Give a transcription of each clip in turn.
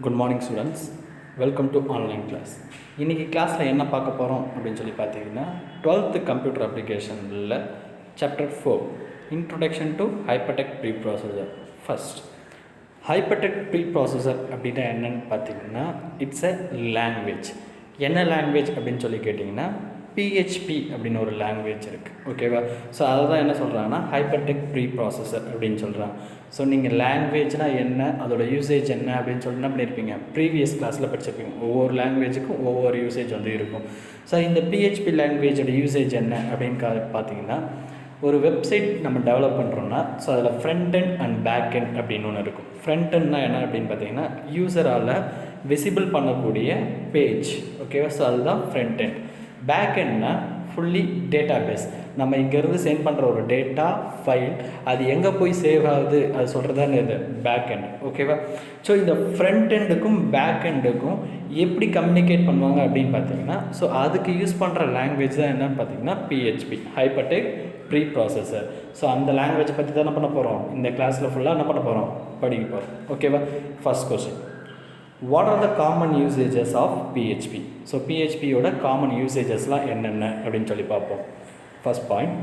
Good morning students, welcome to online class. இன்றைக்கி கிளாஸில் என்ன பார்க்க போகிறோம் அப்படின்னு சொல்லி பார்த்தீங்கன்னா 12th கம்ப்யூட்டர் அப்ளிகேஷனில் chapter 4 introduction to hypertext preprocessor. First, hypertext preprocessor அப்படின்னா என்னென்னு பார்த்தீங்கன்னா இட்ஸ் எ லாங்குவேஜ். என்ன லாங்குவேஜ் அப்படின்னு சொல்லி கேட்டிங்கன்னா பிஹெச்பி அப்படின்னு ஒரு லாங்குவேஜ் இருக்குது. ஓகேவா? ஸோ அதை தான் என்ன சொல்கிறாங்கன்னா ஹைப்பர்டெக்ஸ்ட் ப்ரீ ப்ராசஸர் அப்படின்னு சொல்கிறாங்க. ஸோ நீங்கள் லாங்குவேஜ்னால் என்ன, அதோட யூசேஜ் என்ன அப்படின்னு சொல்லி என்ன பண்ணியிருப்பீங்க, ப்ரீவியஸ் கிளாஸில் படிச்சிருப்பீங்க. ஒவ்வொரு லாங்குவேஜுக்கும் ஒவ்வொரு யூசேஜ் வந்து இருக்கும். ஸோ இந்த பிஹெச்பி லாங்குவேஜோட யூசேஜ் என்ன அப்படின்னு பார்த்தீங்கன்னா, ஒரு வெப்சைட் நம்ம டெவலப் பண்ணுறோன்னா ஸோ அதில் front end and back end அப்படின்னு ஒன்று இருக்கும். ஃப்ரண்ட் எண்ட்னா என்ன அப்படின்னு பார்த்தீங்கன்னா யூசரால் விசிபிள் பண்ணக்கூடிய பேஜ். ஓகேவா? ஸோ அதுதான் ஃப்ரண்ட் எண்ட். பேக் எண்ட்னா ஃபுல்லி டேட்டா பேஸ். நம்ம இங்கேருந்து சென்ட் பண்ணுற ஒரு டேட்டா ஃபைல் அது எங்கே போய் சேவ் ஆகுது அது சொல்கிறதான இது பேக் எண்ட். ஓகேவா? ஸோ இந்த ஃப்ரண்ட் எண்டுக்கும் பேக் எண்டுக்கும் எப்படி கம்யூனிகேட் பண்ணுவாங்க அப்படின்னு பார்த்தீங்கன்னா, ஸோ அதுக்கு யூஸ் பண்ணுற லாங்குவேஜ் தான் என்னன்னு பார்த்தீங்கன்னா PHP, hypertext preprocessor. So அந்த லாங்குவேஜை பற்றி தான் என்ன பண்ண போகிறோம், இந்த கிளாஸில் ஃபுல்லாக என்ன பண்ண போகிறோம், படிக்க போகிறோம். ஓகேவா? First question, what are the common usages of PHP? So பிஹெச்பியோட காமன் யூசேஜஸ்லாம் என்னென்ன அப்படின்னு சொல்லி பார்ப்போம். First point,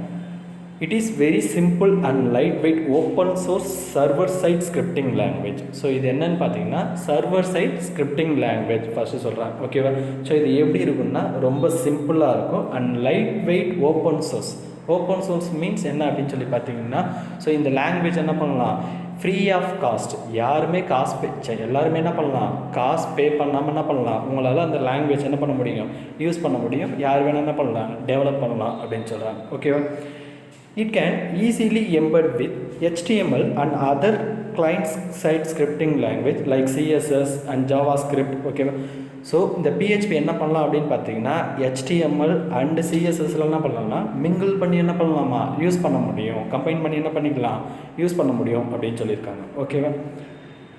it is very simple and lightweight open source server side scripting language. So இது என்னன்னு பார்த்தீங்கன்னா server side scripting language first சொல்கிறாங்க. ஓகேவா? ஸோ இது எப்படி இருக்குன்னா ரொம்ப சிம்பிளாக இருக்கும் and lightweight open source. Open source means என்ன அப்படின்னு சொல்லி பார்த்தீங்கன்னா, ஸோ இந்த லாங்குவேஜ் என்ன பண்ணலாம், ஃப்ரீ ஆஃப் காஸ்ட். யாருமே காசு எல்லாருமே என்ன பண்ணலாம், காசு பே பண்ணாமல் என்ன பண்ணலாம், உங்களால் அந்த லாங்குவேஜ் என்ன பண்ண முடியும், யூஸ் பண்ண முடியும். யார் வேணால் என்ன பண்ணலாம், டெவலப் பண்ணலாம் அப்படின்னு சொல்கிறாங்க. ஓகேவா? It can easily embed with HTML and other client side scripting language like CSS and JavaScript. ஓகேவா? ஸோ இந்த பிஹெச்பி என்ன பண்ணலாம் அப்படின்னு பார்த்தீங்கன்னா HTML அண்டு CSSல என்ன பண்ணலாம்னா மிங்கிள் பண்ணி என்ன பண்ணலாமா யூஸ் பண்ண முடியும், கம்பைன் பண்ணி என்ன பண்ணிக்கலாம் யூஸ் பண்ண முடியும் அப்படின்னு சொல்லியிருக்காங்க. ஓகேவா?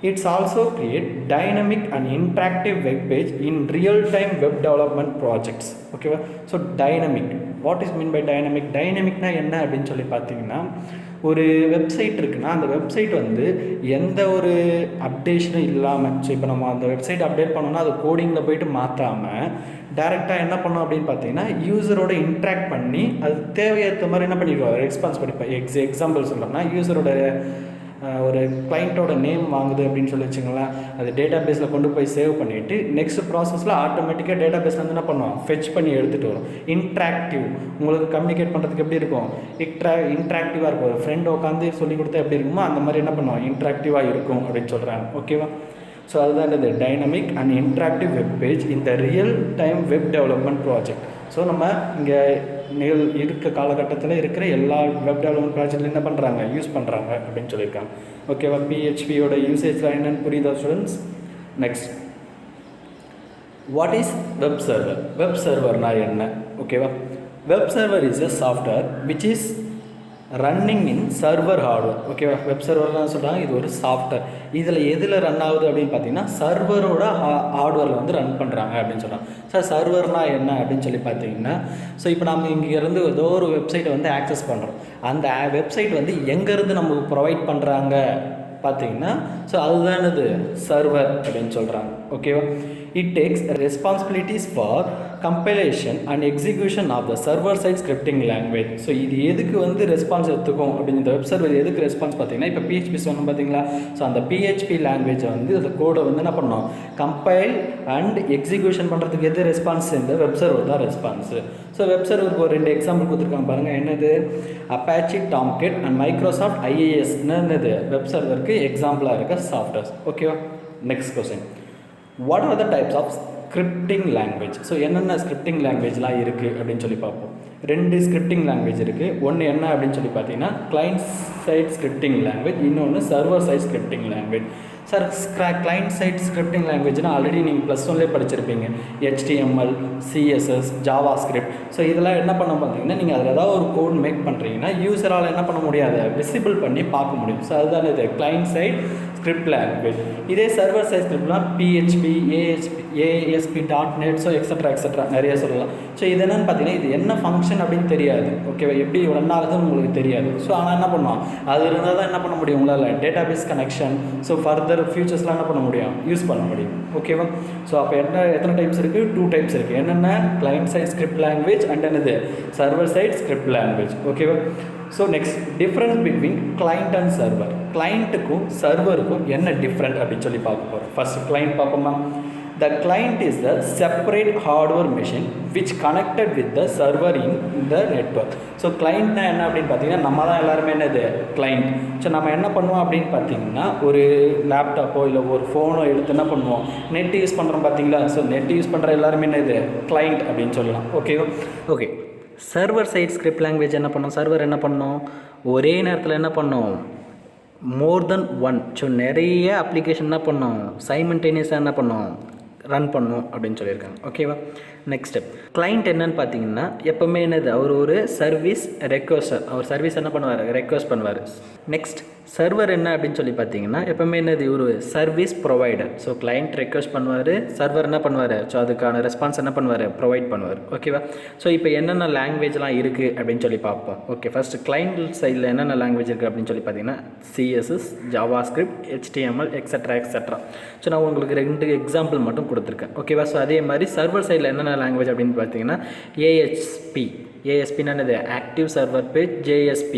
It's also create dynamic and interactive web page in real time web development projects. ஓகேவா? So dynamic, what is mean by dynamic? டைனமிக்னா என்ன அப்படின்னு சொல்லி பார்த்தீங்கன்னா, ஒரு வெப்சைட் இருக்குன்னா அந்த வெப்சைட் வந்து எந்த ஒரு அப்டேஷனும் இல்லாமல், ஸோ இப்போ நம்ம அந்த வெப்சைட் அப்டேட் பண்ணோம்னா அது கோடிங்கில் போயிட்டு மாற்றாமல் டேரெக்டாக என்ன பண்ணோம் அப்படின்னு பார்த்தீங்கன்னா யூசரோட இன்ட்ராக்ட் பண்ணி அது தேவையேற்ற மாதிரி என்ன பண்ணிடுவோம், ரெஸ்பான்ஸ் பண்ணிப்போம். எக்ஸாம்பிள் சொல்லணும்னா யூசரோட ஒரு கிளைண்ட்டோட நேம் வாங்குது அப்படின்னு சொல்லி வச்சுங்களேன், அது டேட்டா பேஸில் கொண்டு போய் சேவ் பண்ணிவிட்டு நெக்ஸ்ட் ப்ராசஸில் ஆட்டோமேட்டிக்காக டேட்டா பேஸில் வந்து என்ன பண்ணுவோம், ஃபெச் பண்ணி எடுத்துகிட்டு வரும். இன்ட்ராக்டிவ், உங்களுக்கு கம்யூனிகேட் பண்ணுறதுக்கு எப்படி இருக்கும், இன்ட்ராக்டிவாக இருக்கும். ஒரு ஃப்ரெண்ட் உட்காந்து சொல்லி கொடுத்தா எப்படி இருக்குமோ அந்த மாதிரி என்ன பண்ணுவோம், இன்ட்ராக்டிவாக இருக்கும் அப்படின்னு சொல்கிறாங்க. ஓகேவா? ஸோ அதுதான் இது dynamic and interactive web page இந்த real time web development project. So நம்ம இங்கே இருக்க காலகட்டத்தில் இருக்கிற எல்லா வெப் டெவலப்மெண்ட் ப்ராஜெக்ட்லையும் என்ன பண்ணுறாங்க, யூஸ் பண்ணுறாங்க அப்படின்னு சொல்லியிருக்காங்க. ஓகேவா? பிஹெச்பியோட யூசேஜ்லாம் என்னென்னு புரியுதா students? Next, what is web server? Web சர்வர்னால் என்ன? ஓகேவா? Web server is a software which is running in server hardware. ஓகேவா? வெப் சர்வர்லாம் சொல்கிறாங்க இது ஒரு சாஃப்ட்வேர். இதில் எதில் ரன் ஆகுது அப்படின்னு பார்த்தீங்கன்னா சர்வரோட ஹார்ட்வேரில் வந்து ரன் பண்ணுறாங்க அப்படின்னு சொல்கிறாங்க. சார் சர்வர்னால் என்ன அப்படின்னு சொல்லி பார்த்தீங்கன்னா, ஸோ இப்போ நம்ம இங்கேருந்து ஏதோ ஒரு வெப்சைட்டை வந்து ஆக்சஸ் பண்ணுறோம். அந்த வெப்சைட் வந்து எங்கேருந்து நமக்கு ப்ரொவைட் பண்ணுறாங்க பார்த்தீங்கன்னா, ஸோ அதுதான் இது சர்வர் அப்படின்னு சொல்கிறாங்க. ஓகேவா? It takes responsibilities for compilation and execution of the server side scripting language. So இது எதுக்கு வந்து ரெஸ்பான்ஸ் எடுத்துக்கும் அப்படின்னு, இந்த வெப் சர்வர் எதுக்கு ரெஸ்பான்ஸ் பார்த்தீங்கன்னா, இப்போ பிஹெச்பி சொன்னோம் பார்த்தீங்களா, ஸோ அந்த பிஹெச்பி லாங்குவேஜை வந்து அந்த கோடை வந்து என்ன பண்ணணும், கம்பைல் அண்ட் எக்ஸிக்யூஷன் பண்ணுறதுக்கு எது ரெஸ்பான்ஸ், இந்த வெப் சர்வர் தான் ரெஸ்பான்ஸு. ஸோ வெப் சர்வருக்கு ஒரு 2 எக்ஸாம்பிள் கொடுத்துருக்காங்க பாருங்கள். என்னது, Apache Tomcat and Microsoft IIS. என்னது வெப் சர்வருக்கு எக்ஸாம்பிளாக இருக்க சாஃப்ட்வேர்ஸ். ஓகேவா? Next question, what are the types of scripting language? So என்னென்ன ஸ்கிரிப்டிங் லாங்குவேஜ்லாம் இருக்குது அப்படின்னு சொல்லி பார்ப்போம். 2 ஸ்கிரிப்டிங் லாங்குவேஜ் இருக்குது. ஒன்று என்ன அப்படின்னு சொல்லி பார்த்தீங்கன்னா கிளைண்ட் சைட் ஸ்கிரிப்டிங் லாங்குவேஜ், இன்னொன்று server side scripting language. Sir client side scripting லாங்குவேஜ்னால் ஆல்ரெடி நீங்கள் +1லே படிச்சிருப்பீங்க. HTML, CSS, JavaScript. So இதெல்லாம் என்ன பண்ண பார்த்தீங்கன்னா, நீங்கள் அதில் ஏதாவது ஒரு கோட் மேக் பண்ணுறீங்கன்னா யூசரால் என்ன பண்ண முடியாது, விசிபிள் பண்ணி பார்க்க முடியும். ஸோ அதுதான் இது கிளைண்ட் சைட் ஸ்கிரிப்ட் லாங்குவேஜ். இதே சர்வர் சைட் ஸ்கிரிப்ட்லாம் PHP, ASP.NET, ஸோ எக்ஸட்ரா நிறைய சொல்லலாம். ஸோ இது என்னென்னு பார்த்தீங்கன்னா இது என்ன ஃபங்க்ஷன் அப்படின்னு தெரியாது, ஓகேவா, எப்படி ரன் ஆகுதுன்னு உங்களுக்கு தெரியாது. ஸோ ஆனால் என்ன பண்ணுவோம், அது இருந்தால் தான் என்ன பண்ண முடியும் உங்களால் database connection, so further ஃபியூச்சர்ஸ்லாம் என்ன பண்ண முடியும், யூஸ் பண்ண முடியும், ஓகேவா. ஸோ அப்போ எத்தனை டைப்ஸ் இருக்குது, 2 டைப்ஸ் இருக்குது. என்னென்ன, client side script language and என்னது சர்வர் சைட் ஸ்கிரிப்ட் லாங்குவேஜ், ஓகேவா. So next difference between client and server. கிளைண்ட்டுக்கும் சர்வருக்கும் என்ன டிஃப்ரெண்ட் அப்படின்னு சொல்லி பார்க்க போகிறோம். ஃபர்ஸ்ட் கிளைண்ட் பார்ப்போமா. The client is the separate hardware machine which connected with the server in the network. So கிளைண்ட்னா என்ன அப்படின்னு பார்த்தீங்கன்னா நம்ம தான் எல்லாருமே என்னது கிளைண்ட். ஸோ நம்ம என்ன பண்ணுவோம் அப்படின்னு பார்த்தீங்கன்னா ஒரு லேப்டாப்போ இல்லை ஒரு ஃபோனோ எடுத்து என்ன பண்ணுவோம், நெட் யூஸ் பண்ணுறோம் பார்த்தீங்களா. ஸோ நெட் யூஸ் பண்ணுற எல்லாருமே என்னது கிளைண்ட் அப்படின்னு சொல்லலாம், ஓகேவா. Okay, server side script language என்ன பண்ணோம், சர்வர் என்ன பண்ணோம், ஒரே நேரத்தில் என்ன பண்ணோம், மோர் தென் ஒன், ஸோ நிறைய அப்ளிகேஷன் என்ன பண்ணோம், சைமல்டேனியஸாக என்ன பண்ணோம், ரன் பண்ணும் அப்படின்னு சொல்லியிருக்காங்க, ஓகேவா. நெக்ஸ்ட் கிளைண்ட் என்னன்னு பார்த்தீங்கன்னா எப்போவுமே என்னது, அவர் ஒரு சர்வீஸ் ரெக்வஸ்டர், அவர் சர்வீஸ் என்ன பண்ணுவார், ரெக்வஸ்ட் பண்ணுவார். நெக்ஸ்ட் சர்வர் என்ன அப்படின்னு சொல்லி பார்த்தீங்கன்னா எப்போவுமே என்னது, ஒரு service provider. So client request பண்ணுவார், சர்வர் என்ன பண்ணுவார், ஸோ அதுக்கான ரெஸ்பான்ஸ் என்ன பண்ணுவார், ப்ரொவைட் பண்ணுவார், ஓகேவா. ஸோ இப்போ என்னென்ன லாங்குவேஜ்லாம் இருக்குது அப்படின்னு சொல்லி பார்ப்போம். ஓகே, ஃபஸ்ட்டு கிளைண்ட் சைடில் என்னென்ன லாங்குவேஜ் இருக்குது அப்படின்னு சொல்லி பார்த்தீங்கன்னா CSS, JavaScript, HTML, extra. So நான் உங்களுக்கு 2 எக்ஸாம்பிள் மட்டும் கொடுத்துருக்கேன், ஓகேவா. ஸோ அதே மாதிரி சர்வர் சைடில் என்னென்ன லாங்குவேஜ் அப்படின்னு பார்த்தீங்கன்னா ASP என்னது, active server page, JSP,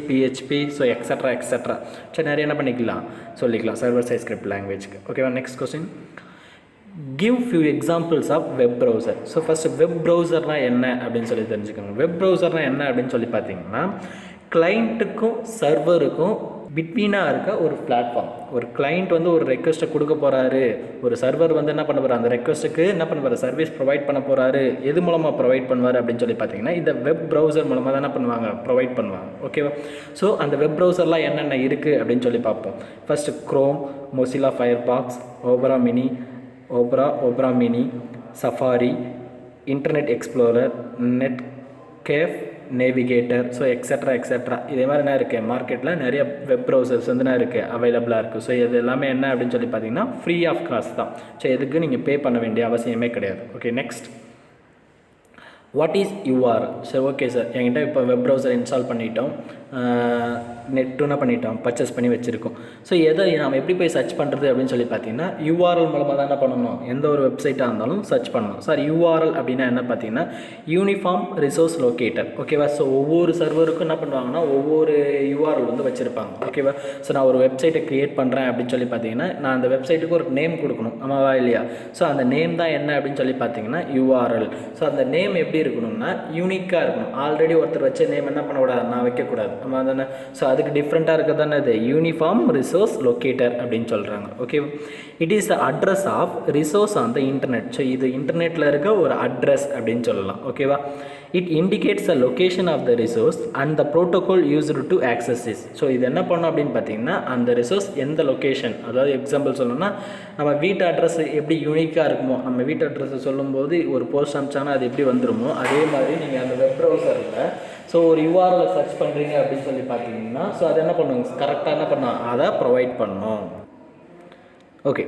PHP, so extra. So நிறைய என்ன பண்ணிக்கலாம் சொல்லிக்கலாம் சர்வர் சைட் ஸ்கிரிப்ட் லாங்குவேஜ்க்கு, ஓகேவா. Next question, give few examples of web browser. So first web ப்ரௌசர்னால் என்ன அப்படின்னு சொல்லி தெரிஞ்சுக்கோங்க. வெப் ப்ரௌசர்னால் என்ன அப்படின்னு சொல்லி பார்த்தீங்கன்னா கிளைண்ட்டுக்கும் சர்வருக்கும் பிட்வீனாக இருக்க ஒரு பிளாட்ஃபார்ம். ஒரு கிளைண்ட் வந்து ஒரு ரெக்வஸ்ட்டை கொடுக்க போகிறாரு, ஒரு சர்வர் வந்து என்ன பண்ண போகிறார், அந்த ரெக்வஸ்ட்டுக்கு என்ன பண்ண போகிறார், சர்வீஸ் ப்ரொவைட் பண்ண போகிறாரு. எது மூலமாக ப்ரொவைட் பண்ணுவார் அப்படின்னு சொல்லி பார்த்தீங்கன்னா இந்த வெப் ப்ரௌசர் மூலமாக தான் என்ன பண்ணுவாங்க, ப்ரொவைட் பண்ணுவாங்க, ஓகேவா. ஸோ அந்த வெப் ப்ரௌசர்லாம் என்னென்ன இருக்குது அப்படின்னு சொல்லி பார்ப்போம். First Chrome, Mozilla Firefox, Opera mini, safari, internet explorer, net cafe, navigator, so extra. இதே மாதிரி என்ன இருக்குது, மார்க்கெட்டில் நிறைய வெப் ப்ரௌசர்ஸ் வந்து என்ன இருக்குது, அவைலபிளாக இருக்குது. ஸோ இது எல்லாமே என்ன அப்படின்னு சொல்லி பார்த்தீங்கன்னா ஃப்ரீ ஆஃப் காஸ்ட் தான். ஸோ எதுக்கு நீங்கள் பே பண்ண வேண்டிய அவசியமே கிடையாது, okay. Next, what is URL. சரி, ஓகே சார், என்கிட்ட இப்போ வெப் ப்ரௌசர் இன்ஸ்டால் பண்ணிட்டோம், நெட்டுன்னு பண்ணிட்டோம், பர்ச்சேஸ் பண்ணி வச்சுருக்கோம். ஸோ எதை நம்ம எப்படி போய் சர்ச் பண்ணுறது அப்படின்னு சொல்லி பார்த்தீங்கன்னா URL மூலமாக தான் என்ன பண்ணணும், எந்த ஒரு வெப்சைட்டாக இருந்தாலும் சர்ச் பண்ணணும். சார் URL அப்படின்னா என்ன பார்த்தீங்கன்னா யூனிஃபார்ம் ரிசோர்ஸ் லொக்கேட்டர், ஓகேவா. ஸோ ஒவ்வொரு சர்வருக்கும் என்ன பண்ணுவாங்கன்னா ஒவ்வொரு URL வந்து வச்சுருப்பாங்க, ஓகேவா. ஸோ நான் ஒரு வெப்சைட்டை க்ரியேட் பண்ணுறேன் அப்படின்னு சொல்லி பார்த்தீங்கன்னா நான் அந்த வெப்சைட்டுக்கு ஒரு நேம் கொடுக்கணும், ஆமாவா இல்லையா. ஸோ அந்த நேம் தான் என்ன அப்படின்னு சொல்லி பார்த்தீங்கன்னா URL. ஸோ அந்த நேம் எப்படி இருக்கணும்னா யூனிக்காக இருக்கணும். ஆல்ரெடி ஒருத்தர் வச்ச நேம் என்ன பண்ணக்கூடாது, நான் வைக்கக்கூடாது, ஆமாம் தானே. ஸோ அதுக்கு டிஃப்ரெண்ட்டாக இருக்க தானே இது யூனிஃபார்ம் ரிசோர்ஸ் லொக்கேட்டர் அப்படின்னு சொல்கிறாங்க, okay. It is the address of resource on the internet. So இது இன்டர்நெட்டில் இருக்க ஒரு அட்ரஸ் அப்படின்னு சொல்லலாம், ஓகேவா. It indicates the location of the resource and the protocol used to access this. So இது என்ன பண்ணோம் அப்படின்னு பார்த்தீங்கன்னா அந்த ரிசோர்ஸ் எந்த லொக்கேஷன், அதாவது எக்ஸாம்பிள் சொல்லணும்னா நம்ம வீட்டு அட்ரஸ் எப்படி யூனிக்காக இருக்குமோ, நம்ம வீட்டு அட்ரஸ் சொல்லும்போது ஒரு போஸ்ட் அனுப்பிச்சாங்கன்னா அது எப்படி வந்துருமோ அதே மாதிரி நீங்கள் அந்த வெப் ப்ரௌசரில் ஸோ ஒரு URL சர்ச் பண்ணுறீங்க அப்படின்னு சொல்லி பார்த்தீங்கன்னா ஸோ அது என்ன பண்ணுவோம், கரெக்டாக என்ன பண்ணோம், அதை ப்ரொவைட் பண்ணணும், ஓகே.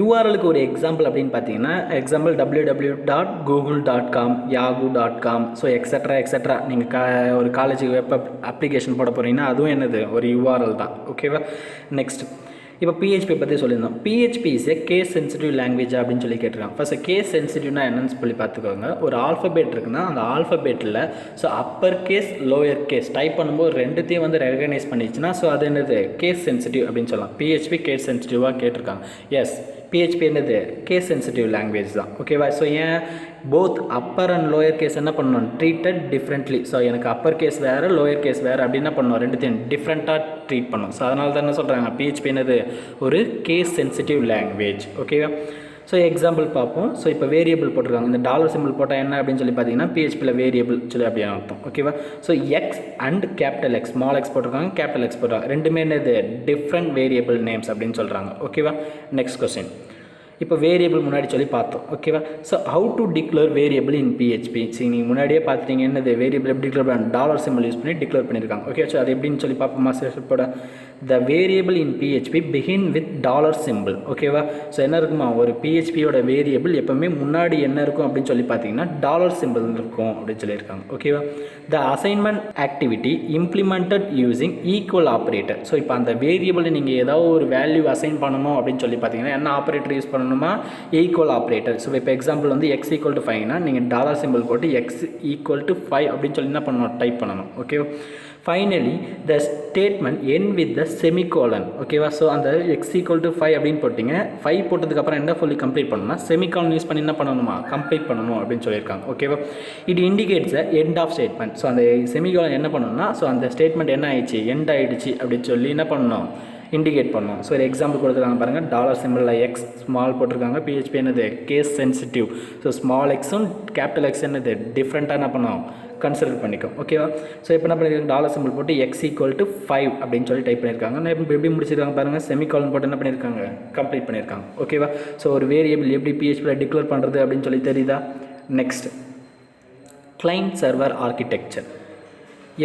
URLக்கு ஒரு எக்ஸாம்பிள் அப்படின்னு பார்த்தீங்கன்னா example www.google.com, yahoo.com, so extra. நீங்கள் ஒரு காலேஜுக்கு வெப் அப்ளிகேஷன் போட போகிறீங்கன்னா அதுவும் என்னது ஒரு URL தான், ஓகேவா. நெக்ஸ்ட், இப்போ PHP பற்றி சொல்லியிருந்தோம். PHP is a case sensitive language அப்படின்னு சொல்லி கேட்டிருக்காங்க. ஃபர்ஸ்ட் கேஸ் சென்சிட்டிவ்னா என்னன்னு சொல்லி பார்த்துக்கோங்க. ஒரு ஆல்ஃபபெட் இருக்குன்னா அந்த ஆல்ஃபபெட்டில் so upper case lower case type பண்ணும்போது ரெண்டுத்தையும் வந்து ரெகனைஸ் பண்ணிச்சுன்னா ஸோ அது என்னது கேஸ் சென்சிட்டிவ் அப்படின்னு சொல்லலாம். PHP கேஸ் சென்சிட்டிவாக கேட்டிருக்காங்க. எஸ், PHP என்னது கேஸ் சென்சிட்டிவ் லாங்குவேஜ் தான், ஓகேவா. ஸோ ஏன் both upper and lower case என்ன பண்ணணும், ட்ரீட்டட் டிஃப்ரெண்ட்லி. ஸோ எனக்கு அப்பர் கேஸ் வேறு லோயர் கேஸ் வேறு அப்படின்னு என்ன பண்ணணும், ரெண்டுத்தையும் டிஃப்ரெண்ட்டாக ட்ரீட் பண்ணணும். ஸோ அதனால தான் என்ன சொல்கிறாங்க PHP என்னது ஒரு கேஸ் சென்சிட்டிவ் லாங்குவேஜ், ஓகேவா. ஸோ எக்ஸாம்பிள் பார்ப்போம். ஸோ இப்போ வேரியபிள் போட்டிருக்காங்க, இந்த டாலர் சிம்பிள் போட்டால் என்ன அப்படின்னு சொல்லி பார்த்தீங்கன்னா PHPயில் வேரியபிள் சொல்லி அப்படின்னு அர்த்தம், ஓகேவா. So X and capital X, small X போட்டிருக்காங்க, கேபிட்டல் எக்ஸ் போட்டிருக்காங்க, ரெண்டுமே என்னது டிஃப்ரெண்ட் வேரியபிள் நேம்ஸ் அப்படின்னு சொல்கிறாங்க, ஓகேவா. நெக்ஸ்ட் கொஸ்டின், இப்போ வேரியபிள் முன்னாடி சொல்லி பார்த்தோம், ஓகேவா. So how to declare variable in PHP. சரி, நீங்கள் முன்னாடியே பார்த்துட்டீங்க என்னது வேரியபிள் எப்படி டிக்ளேர் பண்ண, டாலர் சிம்பிள் யூஸ் பண்ணி டிக்ளேர் பண்ணியிருக்காங்க, ஓகே. ஸோ அது எப்படின்னு சொல்லி பார்ப்போமா. இப்போ the variable in PHP begin with dollar simple. ஓகேவா? ஸோ என்ன இருக்குமா, ஒரு பிஹெச்பியோட வேரியபிள் எப்போவுமே முன்னாடி என்ன இருக்கும் அப்படின்னு சொல்லி பார்த்தீங்கன்னா டாலர் சிம்பிள் இருக்கும் அப்படின்னு சொல்லியிருக்காங்க. ஓகேவா? த assignment activity implemented using equal operator. So இப்போ அந்த வேரியபிள் நீங்கள் ஏதாவது ஒரு வேல்யூ அசைன் பண்ணணும் அப்படின்னு சொல்லி பார்த்தீங்கன்னா என்ன ஆப்ரேட்டர் யூஸ் பண்ணணுமா, ஈக்குவல் ஆப்ரேட்டர். ஸோ இப்போ எக்ஸாம்பிள் வந்து எக்ஸ் ஈக்குவல் டு 5னா நீங்கள் டாலர் சிம்பிள் போட்டு எக்ஸ் ஈக்குவல் டு 5 அப்படின்னு சொல்லி என்ன பண்ணணும், டைப் பண்ணணும். ஓகேவா? Finally the statement N with the semicolon. ஓகேவா? ஸோ அந்த எக்ஸ் ஈக்குவல் டு 5 அப்படின்னு போட்டிங்க, 5 போட்டதுக்கப்புறம் என்ன சொல்லி கம்ப்ளீட் பண்ணணும்னா செமிகாலன் யூஸ் பண்ணி என்ன பண்ணணுமா, கம்ப்ளீட் பண்ணணும் அப்படின்னு சொல்லியிருக்காங்க. ஓகேவா? It indicates the end of statement. So அந்த செமிகாலன் என்ன பண்ணணும்னா, ஸோ அந்த ஸ்டேட்மெண்ட் என்ன ஆயிடுச்சு, எண்ட் ஆகிடுச்சு அப்படின்னு சொல்லி என்ன பண்ணணும், இண்டிகேட் பண்ணணும். ஸோ ஒரு எக்ஸாம்பிள் கொடுத்துருக்காங்க பாருங்கள், டாலர் சிம்பிளில் எக்ஸ் ஸ்மால் போட்டிருக்காங்க, பிஹெச்பி என்னது கேஸ் சென்சிட்டிவ். ஸோ ஸ்மால் எக்ஸும் கேபிட்டல் எக்ஸ் என்னது டிஃப்ரெண்ட்டாக என்ன பண்ணோம், கன்சிடர் பண்ணிக்கும். ஓகேவா? ஸோ இப்போ என்ன பண்ணியிருக்காங்க, டாலர் சிம்பிள் போட்டு எக்ஸ் ஈக்குவல் டு 5 அப்படின்னு சொல்லி டைப் பண்ணியிருக்காங்க. நான் எப்படி முடிச்சிருக்காங்க பாருங்கள், செமிகாலன் போட்டு என்ன பண்ணியிருக்காங்க, கம்ப்ளீட் பண்ணியிருக்காங்க. ஓகேவா? ஸோ ஒரு வேரியபிள் எப்படி பிஹெச்பியில் டிக்ளேர் பண்ணுறது அப்படின்னு சொல்லி தெரியுதா? Next, client server architecture.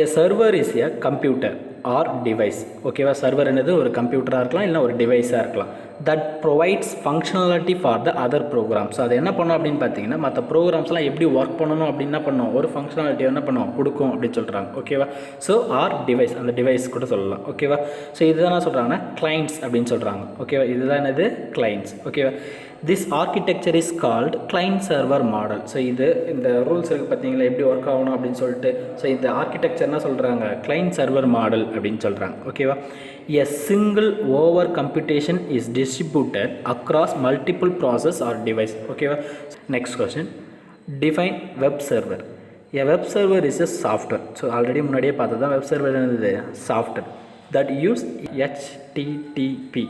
A server is a computer or device. ஓகேவா? சர்வர் என்னது ஒரு கம்ப்யூட்டராக இருக்கலாம், இல்லை ஒரு டிவைஸாக இருக்கலாம். That provides functionality for the other programs. அது என்ன பண்ணும் அப்படின்னு பார்த்தீங்கன்னா, மற்ற ப்ரோக்ராம்ஸ்லாம் எப்படி ஒர்க் பண்ணணும் அப்படின்னு என்ன பண்ணும், ஒரு ஃபங்க்ஷனாலிட்டி என்ன பண்ணும், கொடுக்கும் அப்படின்னு சொல்கிறாங்க. ஓகேவா? ஸோ ஆர் டிவைஸ், அந்த டிவைஸ் கூட சொல்லலாம். ஓகேவா? ஸோ இதுதான் என்ன சொல்கிறாங்கன்னா கிளைண்ட்ஸ் அப்படின்னு சொல்கிறாங்க. ஓகேவா? இதுதான் என்னது, கிளைண்ட்ஸ். ஓகேவா? This architecture is called client server model. So இது இந்த ரூல்ஸ் இருக்குது பார்த்தீங்களா, எப்படி ஒர்க் ஆகணும் அப்படின்னு சொல்லிட்டு. ஸோ இந்த ஆர்கிடெக்சர் என்ன சொல்கிறாங்க, கிளைண்ட் சர்வர் மாடல் அப்படின்னு சொல்கிறாங்க. ஓகேவா? A single over computation is distributed across multiple process or device. ஓகேவா? Next question, define web server. A web server is a software. So already முன்னாடியே பார்த்தது தான் வெப் சர்வர் என்னது, software that use HTTP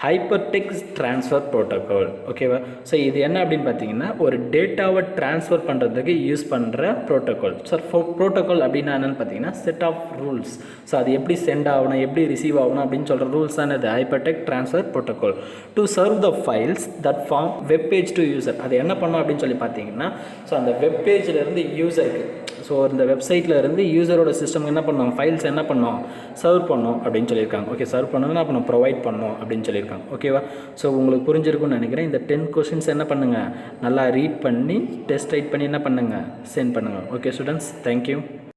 hypertext transfer protocol. ஓகேவா? So இது என்ன அப்படின்னு பார்த்தீங்கன்னா, ஒரு டேட்டாவை ட்ரான்ஸ்ஃபர் பண்ணுறதுக்கு யூஸ் பண்ணுற ப்ரோட்டோகால். ஸோ ப்ரோட்டோகால் அப்படின்னா என்னென்னு பார்த்தீங்கன்னா, செட் ஆஃப் ரூல்ஸ். ஸோ அது எப்படி சென்ட் ஆகணும், எப்படி ரிசீவ் ஆகணும் அப்படின்னு சொல்கிற ரூல்ஸ் தான் இது hypertext transfer protocol. To serve the files that form web page to user. அது என்ன பண்ணோம் அப்படின்னு சொல்லி பார்த்தீங்கன்னா, ஸோ அந்த வெப் பேஜிலேருந்து யூசருக்கு, ஸோ இந்த வெப்சைட்டில் இருந்து யூசரோட சிஸ்டம்க்கு என்ன பண்ணோம், ஃபைல்ஸ் என்ன பண்ணோம், சர்வ் பண்ணோம் அப்படின்னு சொல்லியிருக்காங்க. ஓகே, சர்வ் பண்ணணும்னா அப்போ ப்ரொவைட் பண்ணோம் அப்படின்னு சொல்லியிருக்காங்க. ஓகேவா? ஸோ உங்களுக்கு புரிஞ்சிருக்கும்னு நினைக்கிறேன். இந்த 10 கொஸ்டின்ஸ் என்ன பண்ணுங்கள், நல்லா ரீட் பண்ணி டெஸ்ட் ரைட் பண்ணி என்ன பண்ணுங்கள், சென்ட் பண்ணுங்கள். Okay students, thank you.